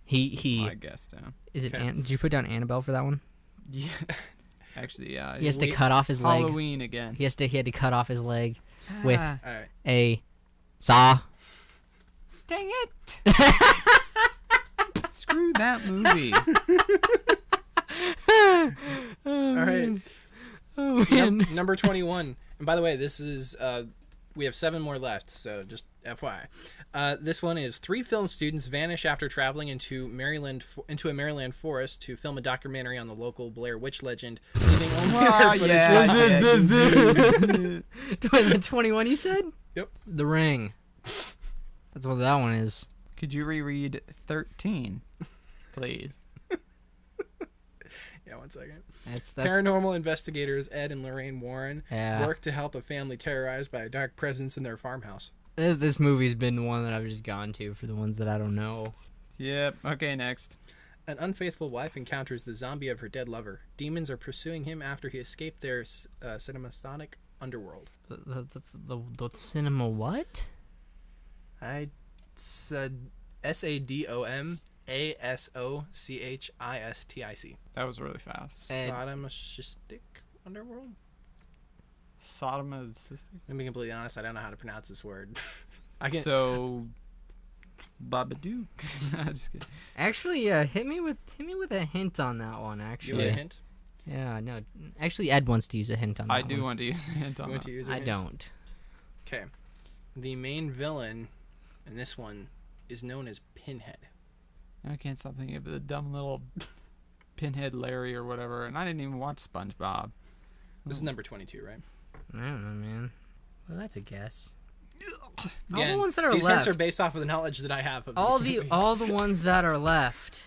He my guess down. is it? Okay. Did you put down Annabelle for that one? Yeah. Actually, yeah. He has to cut off his leg. Halloween again. He had to cut off his leg with Ah, All right. a saw. dang it! Screw that movie. All right. Oh man. Number 21. And by the way, this is we have 7 more left, so just FYI. This one is 3 film students vanish after traveling into a Maryland forest to film a documentary on the local Blair Witch legend, leaving only their footage. Was it 21 you said? Yep. The Ring. That's what that one is. Could you reread 13, please? Yeah, one second. That's Paranormal investigators Ed and Lorraine Warren yeah. work to help a family terrorized by a dark presence in their farmhouse. This movie's been the one that I've just gone to for the ones that I don't know. Yep. Okay, next. An unfaithful wife encounters the zombie of her dead lover. Demons are pursuing him after he escaped their cinemasonic underworld. The cinema what? I said SADOMASOCHISTIC. That was really fast. Sodomasistic underworld? Sodomasistic. To be completely honest, I don't know how to pronounce this word. I can. So, Babadook. Nah, just kidding. Actually, hit me with a hint on that one. You Actually, want a hint? yeah, no. Actually, Ed wants to use a hint on that I do one. want to use a hint You on want that. to use a I hint? don't. Okay. The main villain in this one is known as Pinhead. I can't stop thinking of the dumb little Pinhead Larry or whatever, and I didn't even watch SpongeBob. This is number 22, right? I don't know, man. Well, that's a guess. All Again, the ones that are these left. hints are based off of the knowledge that I have of all these the movies. all the ones that are left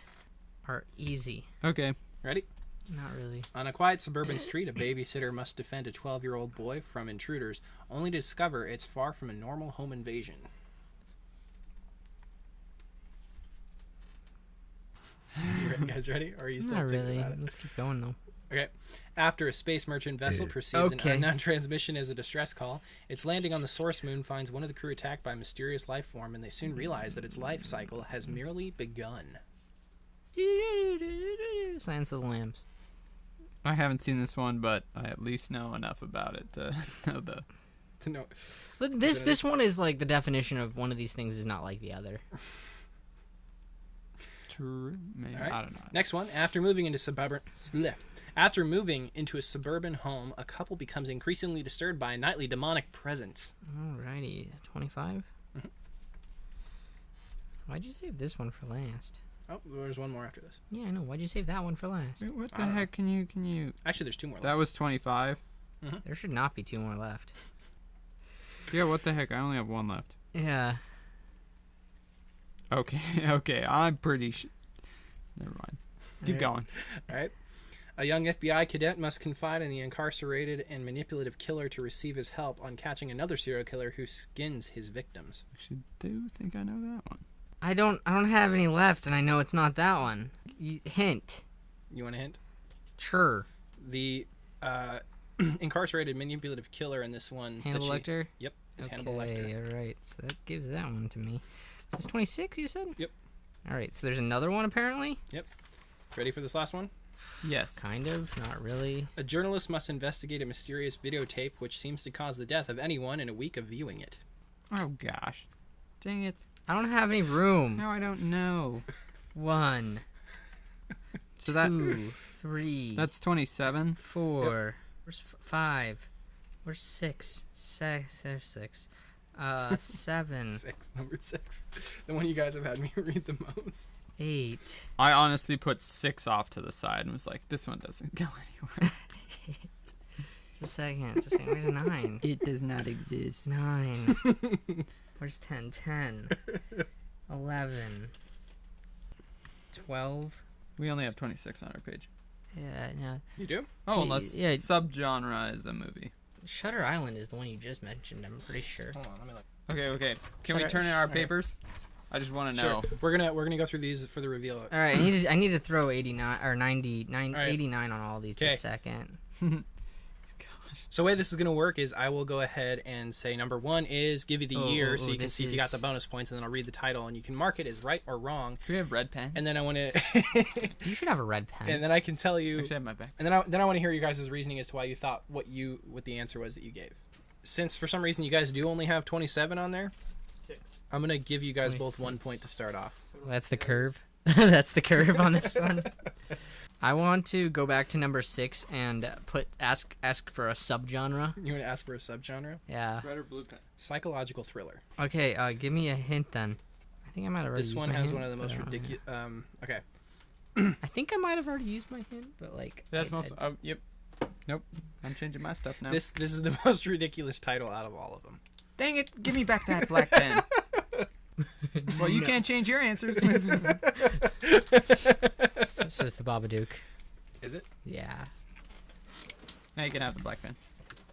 are easy. Okay. Ready? Not really. On a quiet suburban street, a babysitter must defend a 12-year-old boy from intruders, only to discover it's far from a normal home invasion. You guys ready? Or are you still Not thinking really. about it? Let's keep going though. Okay. After a space merchant vessel perceives Okay. an unknown transmission as a distress call, its landing on the source moon finds one of the crew attacked by a mysterious life form, and they soon realize that its life cycle has merely begun. Silence of the Lambs. I haven't seen this one, but I at least know enough about it to know the. To know. Look, this one is like the definition of one of these things is not like the other. True. Maybe. All right. I don't know. Next one. After moving into a suburban home, a couple becomes increasingly disturbed by a nightly demonic presence. Alrighty, 25. Mhm. Why'd you save this one for last? Oh, there's one more after this. Yeah, I know. Why'd you save that one for last? Wait, what the heck? Can you? Actually, there's 2 more. That was 25. There should not be 2 more left. Yeah. What the heck? I only have 1 left. Yeah. Okay. Okay. I'm pretty sure. Never mind. Keep Alright. going. All right. A young FBI cadet must confide in the incarcerated and manipulative killer to receive his help on catching another serial killer who skins his victims. Actually, do think I know that one. I don't have any left, and I know it's not that one. Hint. You want a hint? Sure. The incarcerated manipulative killer in this one. Hannibal that Lecter? Yep. Is Okay, Hannibal Lecter. alright. So that gives that one to me. Is this 26, you said? Yep. Alright, so there's another one apparently? Ready for this last one? Yes. Kind of, not really. A journalist must investigate a mysterious videotape which seems to cause the death of anyone in a week of viewing it. Oh gosh. Dang it. I don't have any room. Now I don't know. 1, So that 2, 3, that's 27. 4. Where's 5? Where's 6? There's 6. 7. 6. Number 6. The one you guys have had me read the most. 8. I honestly put 6 off to the side and was like, this one doesn't go anywhere. Just a second. Where's 9? It does not exist. 9. Where's 10? 10. 11. 12. We only have 26 on our page. Yeah, no. You do? Oh, unless Yeah. subgenre is a movie. Shutter Island is the one you just mentioned, I'm pretty sure. Hold on, let me look. Okay. Can we Shutter- turn in our Alright. papers? I just want to know. Sure. We're gonna go through these for the reveal. All right, I need to throw 89 or 99 All right. 89 on all these Okay. just a second. So the way this is gonna work is I will go ahead and say number 1 is give you the year, so you can this see if you got is- the bonus points, and then I'll read the title, and you can mark it as right or wrong. Do we have red pen? And then I want to, You should have a red pen. and then I can tell you, Actually, I have my back. and then I want to hear you guys' reasoning as to why you thought what the answer was that you gave. Since for some reason you guys do only have 27 on there, I'm gonna give you guys both 1 point to start off. That's the curve. That's the curve on this one. I want to go back to number 6 and ask for a subgenre. You want to ask for a subgenre? Yeah. Red or blue pen? Psychological thriller. Okay. Give me a hint then. I think I might have already. This used one my has hint, one of the but most I don't know. ridiculous. Okay. I think I might have already used my hint, but like. That's I- most. Yep. Nope. I'm changing my stuff now. This is the most ridiculous title out of all of them. Dang it! Give me back that black pen. Well, you can't change your answers. It's just the Babadook. Is it? Yeah. Now you can have the black pen.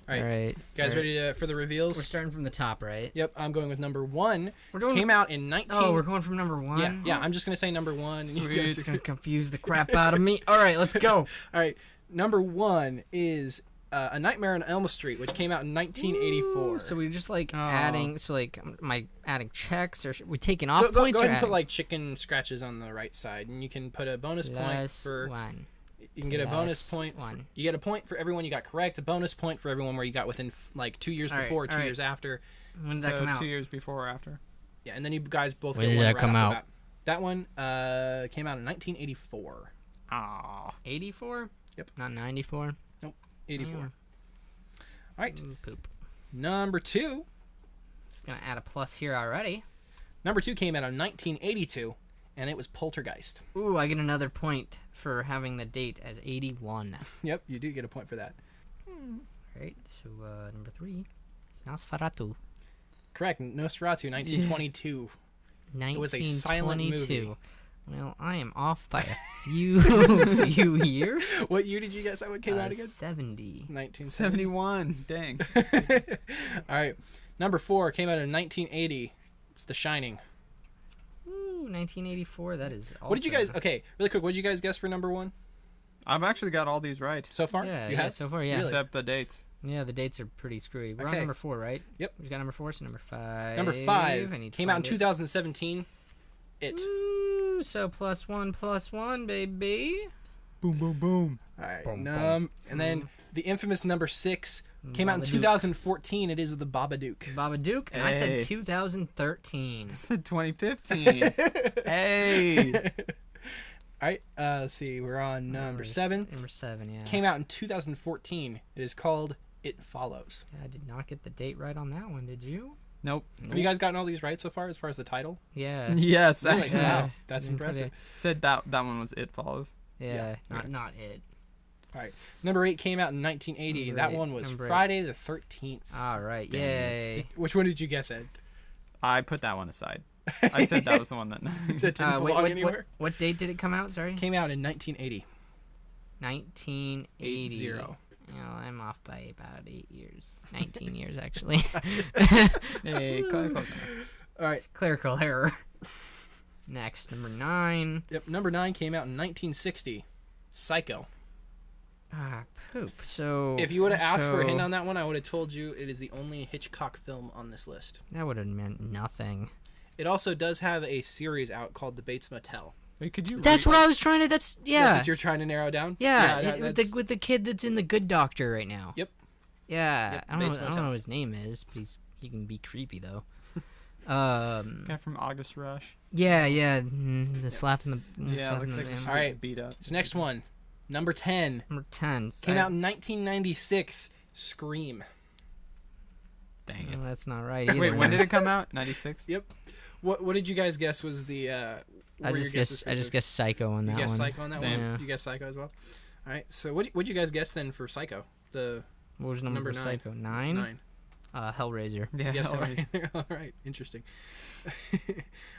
All right. All right. Guys, All right. ready for the reveals? We're starting from the top, right? Yep, I'm going with number 1. We're doing. Came out in 19. Oh, we're going from number 1. Yeah. I'm just gonna say number 1. And you guys It's gonna confuse the crap out of me. All right, let's go. All right. Number 1 is A Nightmare on Elm Street, which came out in 1984. Ooh, so we're just like Oh. adding. So like, am I adding checks or we taking off go points? ahead or and put adding? like chicken scratches on the right side, and you can put a bonus point Plus for. 1. You can get a bonus plus point. 1. You get a point for everyone you got correct. A bonus point for everyone where you got within like 2 years All right, before, 2 all right. years after. When did that come out? 2 years before or after? Yeah, and then you guys both When get did one that right come off out? the bat. That one came out in 1984. Ah. 84. Yep. Not 94. 84. Mm. All right. Ooh, poop. Number 2. Just gonna add a plus here already. Number 2 came out in 1982, and it was Poltergeist. Ooh, I get another point for having the date as 81. Yep, you do get a point for that. Right. So number 3. It's Nosferatu. Correct. Nosferatu, 1922. It was a silent 1922. movie. Well, I am off by a few years. What year did you guess that one came out again? 70. 1970. 71. Dang. All right. Number 4 came out in 1980. It's The Shining. Ooh, 1984. That is. Also, What did you guys? Okay, really quick. What did you guys guess for number 1 I've actually got all these right. so far? Yeah, you yeah. have? So far, yeah. Really? Except the dates. Yeah, the dates are pretty screwy. We're on Okay. number 4, right? Yep. We got number 4, so number 5. Number I 5 need to came out in find it. 2017. It. Ooh, so plus one, baby. Boom, boom, boom. All right. Boom, boom. And then the infamous number 6 came out in Babadook. 2014. It is The Babadook. Babadook, and I said Hey. 2013. I said 2015. Hey. All right. Let's see. We're on number 7. Number 7, yeah. Came out in 2014. It is called It Follows. I did not get the date right on that one, did you? Nope. Have you guys gotten all these right so far as the title? Yeah. Yes, Really? actually. Yeah. Wow. That's Mm, impressive. Said that one was It Follows. Yeah, Yeah. not it. All right. Number 8 came out in 1980. Number That 8, one was number 8. Friday the 13th. All right, Dang it. yay. Which one did you guess, Ed? I put that one aside. I said that was the one that. That didn't belong anywhere. What date did it come out? Sorry, Came out in 1980. 1980. 80. You know, I'm off by about 8 years. 19 years, actually. Hey, close enough. All right. Clerical error. Next, number 9. Yep. Number 9 came out in 1960. Psycho. Ah, poop. So If you would have asked for a hint so on that one, I would have told you it is the only Hitchcock film on this list. that would have meant nothing. It also does have a series out called The Bates Motel. Wait, could you? That's what I was trying to. That's yeah. That's what you're trying to narrow down? Yeah, that- with that's- the kid that's in The Good Doctor right now. Yep. Yeah, Yep, I don't Bates know Motel. what his name is, but he can be creepy though. Guy from August Rush. Yeah, the slap in the Yeah, slap looks in like the, he yeah. should All right. get beat up. This next one. Number 10. Number 10 Came out in 1996. Scream. Dang it. Oh, that's not right. Wait, either. when did it come out? 96. Yep. What did you guys guess was the? I just guessed Psycho on that You one. guessed Psycho on that Same. one. Yeah. You guessed Psycho as well. All right. So what'd you guys guess then for Psycho? The What was number Number for 9. Psycho? 9? 9. Hellraiser. Yeah. Yes. all right. All right. Interesting.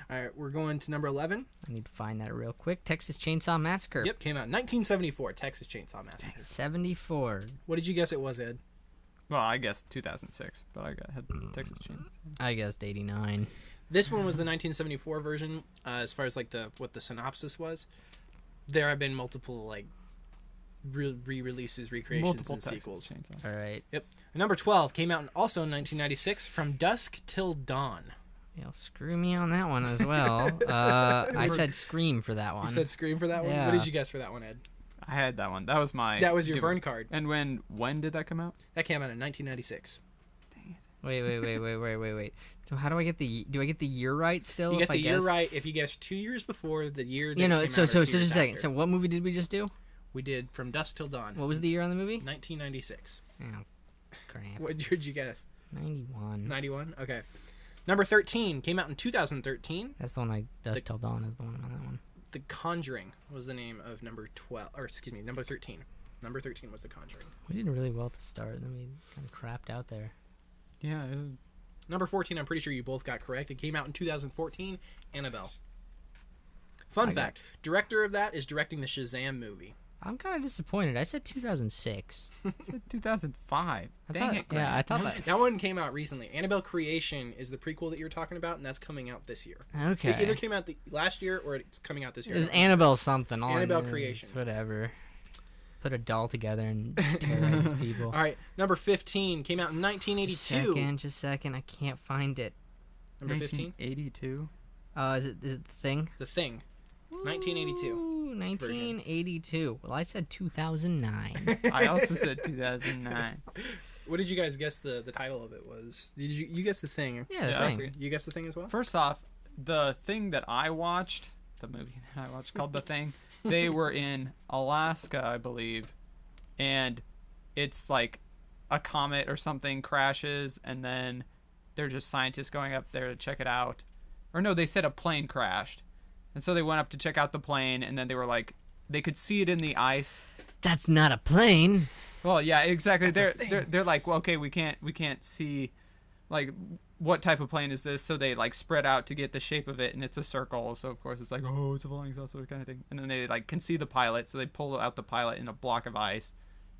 All right. We're going to number 11. I need to find that real quick. Texas Chainsaw Massacre. Yep. Came out in 1974. Texas Chainsaw Massacre. 74. What did you guess it was, Ed? Well, I guessed 2006, but had Texas Chain. I guessed 89. This one was the 1974 version. As far as like what the synopsis was, there have been multiple like re-releases, recreations, Multiple and Texas sequels. Chainsaw. All right. Yep. Number 12 came out also in 1996. From Dusk Till Dawn. Yeah, screw me on that one as well. I said Scream for that one. You said Scream for that one. Yeah. What did you guess for that one, Ed? I had that one. That was my. That was your given. burn card. And when did that come out? That came out in 1996. Wait. So how do I get do I get the year right still? You if get I the year guess? right if you guess 2 years before the year. That You know, it came so out, or 2 just a years second. after. So what movie did we just do? We did From Dusk Till Dawn. What was the year on the movie? 1996. Oh, crap. What did you guess? 91. 91. Okay. Number 13 came out in 2013. That's the one Dusk Till Dawn is the one on that one. The Conjuring was the name of number 12, or excuse me, number 13. Number 13 was The Conjuring. We did really well to start, then we kind of crapped out there. Yeah. Number 14, I'm pretty sure you both got correct. It came out in 2014. Annabelle. Fun fact: director of that is directing the Shazam movie. I'm kind of disappointed. I said 2006. I said 2005. I Dang thought, it, Grant. yeah, I thought that. That one came out recently. Annabelle Creation is the prequel that you're talking about, and that's coming out this year. Okay. It either came out last year or it's coming out this year. It was Annabelle something. All I Annabelle knew is Creation. Whatever. Put a doll together and terrorize people. All right, number 15 came out in 1982. Just a second. I can't find it. Number 15, 1982. Is it The Thing? The Thing, 1982. Ooh, 1982. Well, I said 2009. I also said 2009. What did you guys guess the title of it was? Did you guess The Thing? Yeah, The Yeah, Thing. You guessed The Thing as well? First off, the thing that I watched, the movie that I watched called The Thing, they were in Alaska, I believe, and it's like a comet or something crashes, and then they're just scientists going up there to check it out. Or no, they said a plane crashed. And so they went up to check out the plane, and then they were like, they could see it in the ice. That's not a plane. Well, yeah, exactly. That's a They're like, well, okay, we can't see, like, what type of plane is this? So they like spread out to get the shape of it, and it's a circle. So of course it's like, oh, it's a flying saucer kind of thing. And then they like can see the pilot, so they pull out the pilot in a block of ice,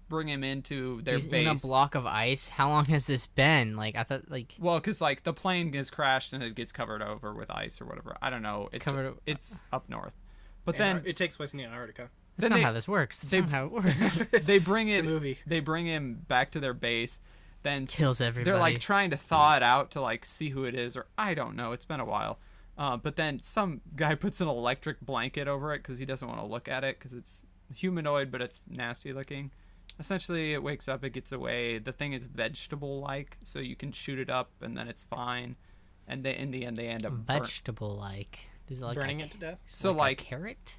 bring him into their He's base. in a block of ice. How long has this been? Like I thought, like Well, because like the plane gets crashed and it gets covered over with ice or whatever. I don't know. It's up north, but then it takes place in Antarctica. that's then not they- how this works. That's they- not how it works. they bring It's it. a movie. They bring him back to their base. Then Kills everybody. They're like trying to thaw it out to like see who it is, or I don't know. It's been a while. But then some guy puts an electric blanket over it because he doesn't want to look at it because it's humanoid, but it's nasty looking. Essentially, it wakes up, it gets away. The thing is vegetable-like, so you can shoot it up, and then it's fine. And they, in the end, they end up vegetable like. Is it like Burning a, it to death. So like a like, carrot?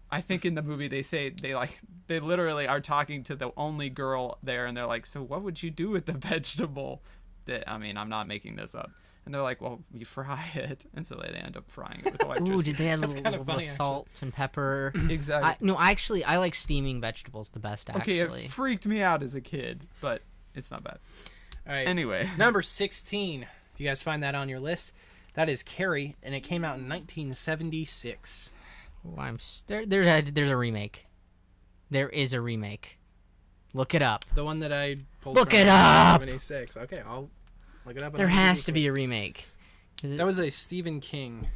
I think in the movie they say they literally are talking to the only girl there, and they're like, so what would you do with the vegetable? That I mean, I'm not making this up. And they're like, well, you fry it, and so they end up frying it with electricity. Ooh, did they add a That's little, kinda little funny, salt and pepper? Exactly. I like steaming vegetables the best. Okay, Actually, it freaked me out as a kid, but it's not bad. All right. Anyway, Number 16. If you guys find that on your list, that is Carrie, and it came out in 1976. There's a remake. There is a remake. Look it up. The one that I pulled Look from it up! 1976. Okay, I'll look it up. There has to be a remake. That was a Stephen King.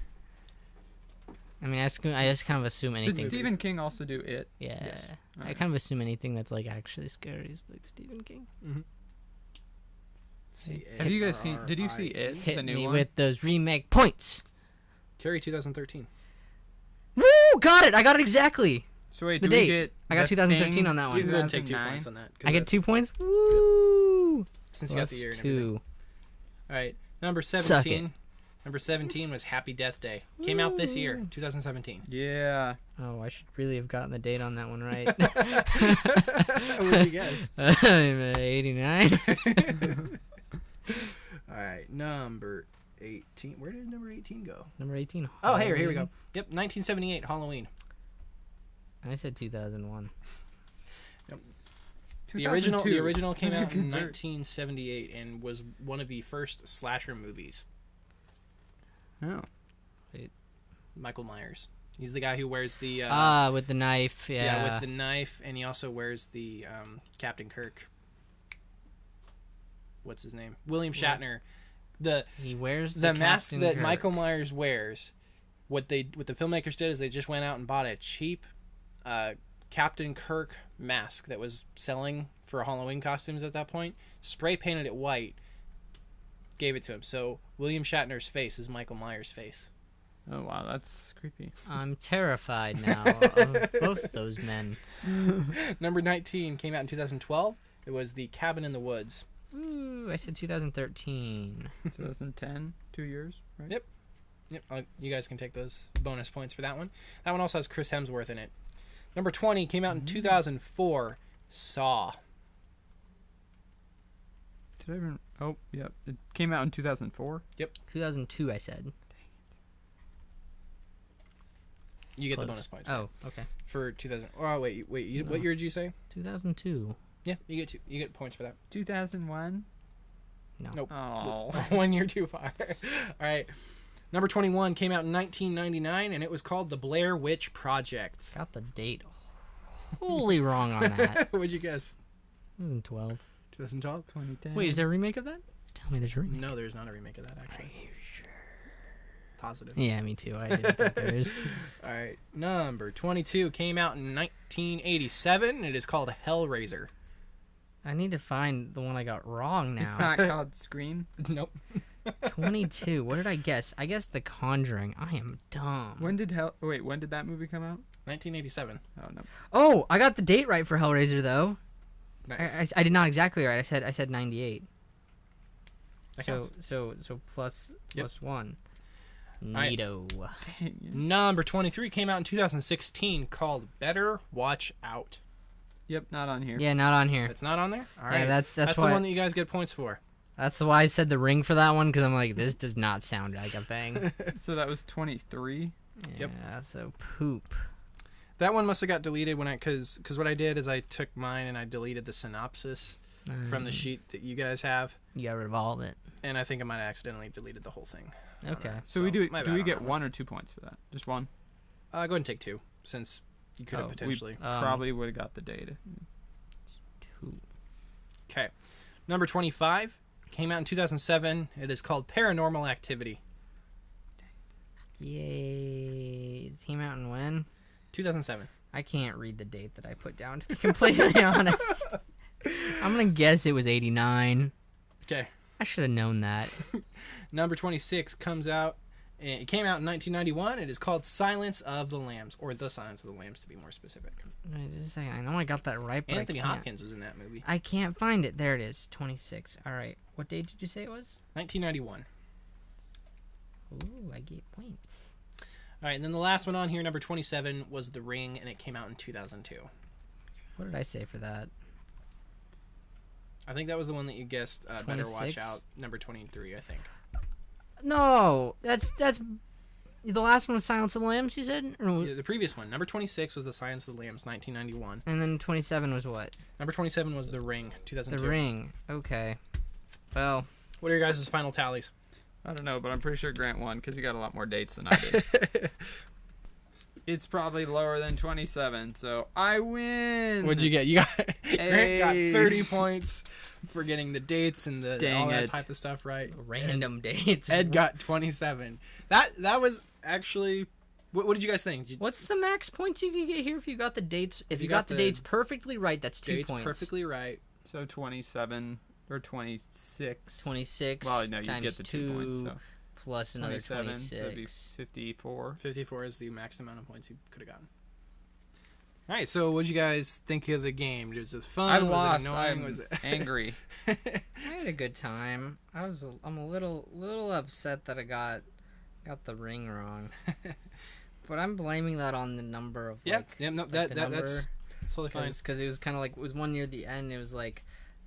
I mean, I just kind of assume anything. did Stephen King also do it? Yeah. Yes. I Alright. kind of assume anything that's like actually scary is like Stephen King. Have you guys seen? Did you see it? Hit the new me one. with those remake points. Carrie 2013. Woo! Got it. I got it exactly. So wait, the do we date. get? I got The 2013 Thing on that one. You can go ahead and take 2 2009? points on that. 'cause I get that's- 2 points. Woo! Since you got the year and Plus everything. 2. All right. Number Suck 17. Number 17 was Happy Death Day. Came out this year, 2017. Yeah. Oh, I should really have gotten the date on that one right. What did you guess? I'm at 89. All right. Number 18. Where did number 18 go? Number 18. Oh, here we go. Halloween. Yep, 1978 Halloween. I said 2001. The original 2002. came out in 1978 and was one of the first slasher movies. Oh. Michael Myers. He's the guy who wears the With the knife. Yeah. with the knife, and he also wears the Captain Kirk. What's his name? William Shatner. He wears The mask Captain that Kirk. Michael Myers wears. What the filmmakers did is they just went out and bought a cheap Captain Kirk mask that was selling for Halloween costumes at that point. Spray painted it white. Gave it to him. So William Shatner's face is Michael Myers' face. Oh wow, that's creepy. I'm terrified now of both those men. Number 19 came out in 2012. It was The Cabin in the Woods. Ooh, I said 2013. 2010, 2 years, right? Yep. Yep. You guys can take those bonus points for that one. That one also has Chris Hemsworth in it. Number 20 came out in 2004. Saw. Did I even? Oh, yep. It came out in 2004. 2002, I said. You get Close. the bonus points. Oh, okay. For 2000. Oh, wait. What year did you say? 2002. Yeah, you get two. You get points for that. 2001. No. Nope. Oh. 1 year too far. All right. Number 21 came out in 1999, and it was called The Blair Witch Project. Got the date wholly wrong on that. What'd you guess? 12. 2012? 2010. Wait, is there a remake of that? Tell me there's a remake. No, there's not a remake of that, actually. Are you sure? Positive. Yeah, me too. I didn't think there is. All right. Number 22 came out in 1987. It is called Hellraiser. I need to find the one I got wrong It's now. not called Scream. Nope. 22. What did I guess? I guessed The Conjuring. I am dumb. When did that movie come out? 1987. Oh no. Oh, I got the date right for Hellraiser though. Nice. I did not exactly right. I said 98. That So counts. plus Yep. plus 1. right. Neato. Number 23 came out in 2016 called Better Watch Out. Yep, not on here. Yeah, not on here. It's not on there? All Yeah, right. that's the why one that you guys get points for. that's why I said The Ring for that one because I'm like this does not sound like a thing. So that was 23. Yep. Yeah, so poop. That one must have got deleted when because what I did is I took mine and I deleted the synopsis from the sheet that you guys have, You got rid of all of it. and I think I might have accidentally deleted the whole thing. Okay. So we do. my Do bad we on get that 1 or 2 points for that? Just one. Go ahead and take 2 since you could have Oh, we- potentially. Probably would have got the data. 2. Okay. Number 25 came out in 2007. It is called Paranormal Activity. Yay. It came out in when? 2007. I can't read the date that I put down to be completely honest. I'm gonna guess it was 89. Okay. I should have known that. Number 26 comes out. It came out in 1991. It is called Silence of the Lambs, or The Silence of the Lambs to be more specific. Wait, just a second. I know I got that right, but Anthony I can't. Hopkins was in that movie. I can't find it. There it is. 26. All right. What date did you say it was? 1991. Ooh, I get points. All right, and then the last one on here, number 27, was The Ring, and it came out in 2002. What did I say for that? I think that was the one that you guessed. Better Watch 26? Out, number 23, I think. No, that's the last one was Silence of the Lambs. You said, Yeah, the previous one, number 26, was The Silence of the Lambs, 1991. and then 27 was what? Number 27 was The Ring, 2002. The Ring. Okay. Well, What are your guys' final tallies? I don't know, but I'm pretty sure Grant won because he got a lot more dates than I did. It's probably lower than 27, so I win. What'd you get? You got Grant got Hey. 30 points for getting the dates and all Dang that it. type of stuff right. random dates. Ed got 27. That was actually. What did you guys think? What's the max points you could get here if you got the dates? If You you got got the the dates perfectly right, that's 2 dates points. perfectly right. So 27 or 26. 26 Well, no, you times get the 2 points. 2 So plus another 27, so that'd be 26. 54. 54 is the max amount of points you could have gotten. All right, so what did you guys think of the game? Was it fun? I was lost. It annoying? I'm Was it angry. I had a good time. I'm a little upset that I got the ring wrong. But I'm blaming that on the number of Yeah, like yeah, no, like that's the number. totally fine. Because it was kind of like it was one near the end. It was like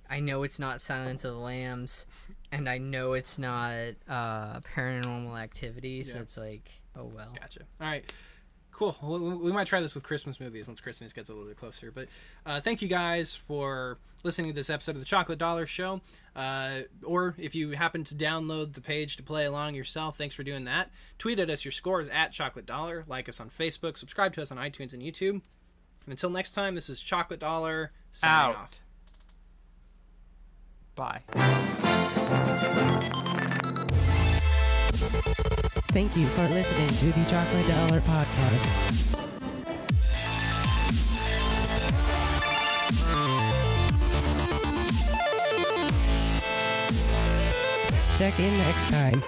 I know it's not Silence of the Lambs, and I know it's not Paranormal Activity, so Yeah. it's like, oh well. Gotcha. All right. Cool. We might try this with Christmas movies once Christmas gets a little bit closer. But thank you guys for listening to this episode of the Chocolate Dollar Show. Or if you happen to download the page to play along yourself, thanks for doing that. Tweet at us your scores at Chocolate Dollar. Like us on Facebook. Subscribe to us on iTunes and YouTube. And until next time, this is Chocolate Dollar signing off. Bye. Thank you for listening to the Chocolate Dollar Podcast. Check in next time.